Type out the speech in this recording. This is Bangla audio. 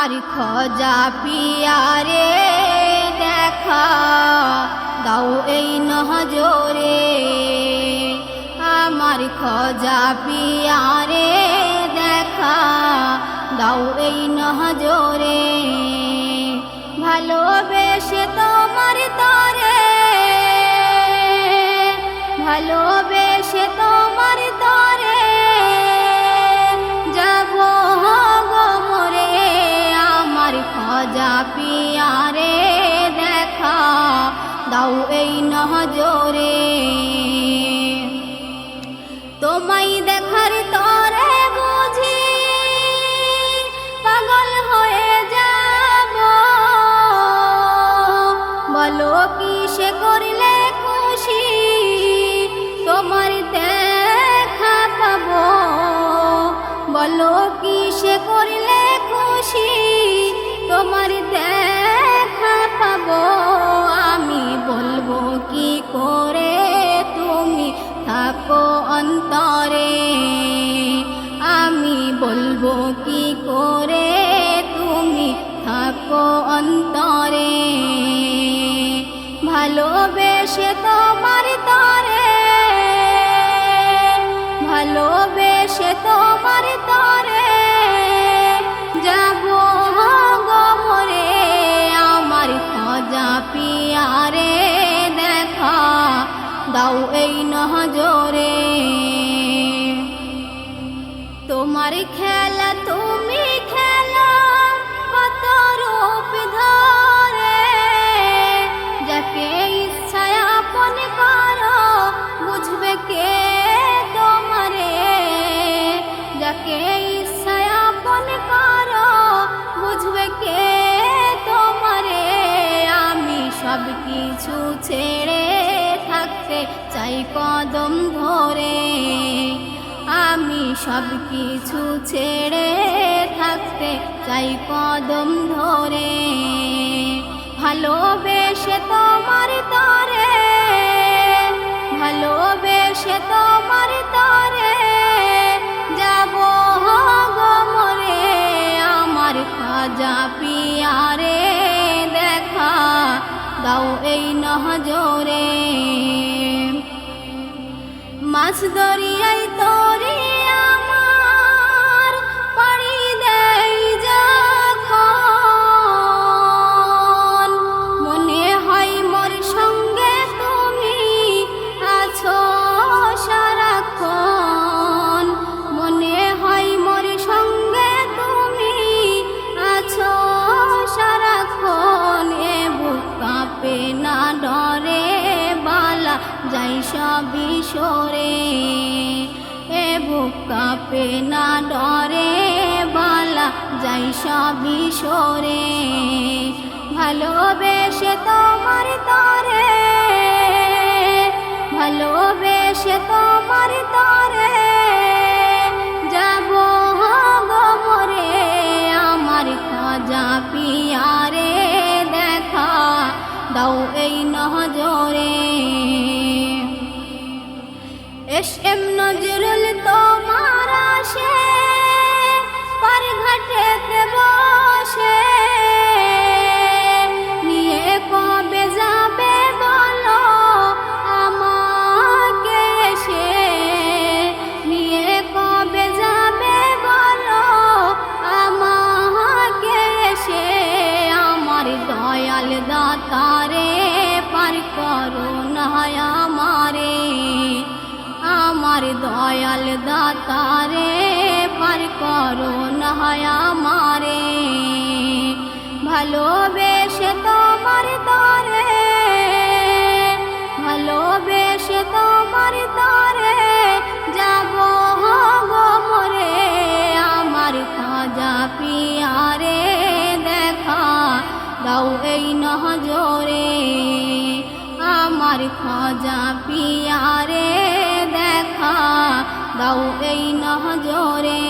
আমার খোঁজা পিয়ারে দেখা দাও এই নজরে, আমার খোঁজা পিয়ারে দেখা দাও এই নজরে। ভালোবেসে তোমার তরে, ভালোবেসে তোমার তরে যাব গো মোরে, আমার খোঁজা পিয়ারে দেখা দাও এই নজরে। তোমায় দেখার তরে বুঝি পাগল হয়ে যাব, বলো কি সে করলে খুশি তোমার দেখা পাবো, বলো কি সে করলে খুশি তোমার দেখা পাবো। আমি বলবো কি করে তুমি থাকো অন্তরে, আমি বলবো কি করে তুমি থাকো অন্তরে। ভালোবেসে তোমার তরে, ভালোবেসে তোমার তরে যাব গো মোরে, আমার খোঁজা পিয়ারে দেখা দাও এই নজরে। তোমার খেলা তুমি খেলা কত রূপ ধরে, যাকে ইচ্ছায় আপন করো বুঝবে কে তোমারে, যাকে ইচ্ছায় আপন করো বুঝবে কে তোমারে। আমি সব কিছু ছেড়ে থাকতে চাই কদম ধরে, আমি সব কিছু ছেড়ে থাকতে চাই কদম ধরে। ভালোবেসে তোমার তরে, ভালোবেসে তোমার তরে যাব গো মোরে, আমার খোঁজা পিয়ারে দেখা দাও এই নজরে। মাছ দরিয়ায় তরে আমার পাড়ি দেই যখন, মনে হয় মোর সঙ্গে তুমি আছো সারাক্ষণ, মনে হয় মোর সঙ্গে তুমি আছো সারাক্ষণ। এ বুক কাঁপে না ডরে বালা যাই সবই সরে, এ বুক কাঁপে না ডরে বালা যাই সবই সরে। ভালোবেসে তোমার তরে, ভালোবেসে তোমার তরে যাব গো মোরে, আমার খোঁজা পিয়ারে দেখা দাও এই নজরে। এস.এম. নজরুল তোমার আসে পার ঘাটেতে বসে, নিয়ে কবে যাবে বলো আমাকে এসে, নিয়ে কবে যাবে বলো আমাকে এসে। আমার দয়াল দাতারে পার করো না আমারে, আমার দয়াল দাতারে পার করো না আমারে। ভালোবেসে তোমার তরে, ভালোবেসে তোমার তরে যাব গো মোরে, আমার খোঁজা পিয়ারে দেখা দাও এই নজরে, আমার খোঁজা পিয়ারে দেখা দাও এই নজরে।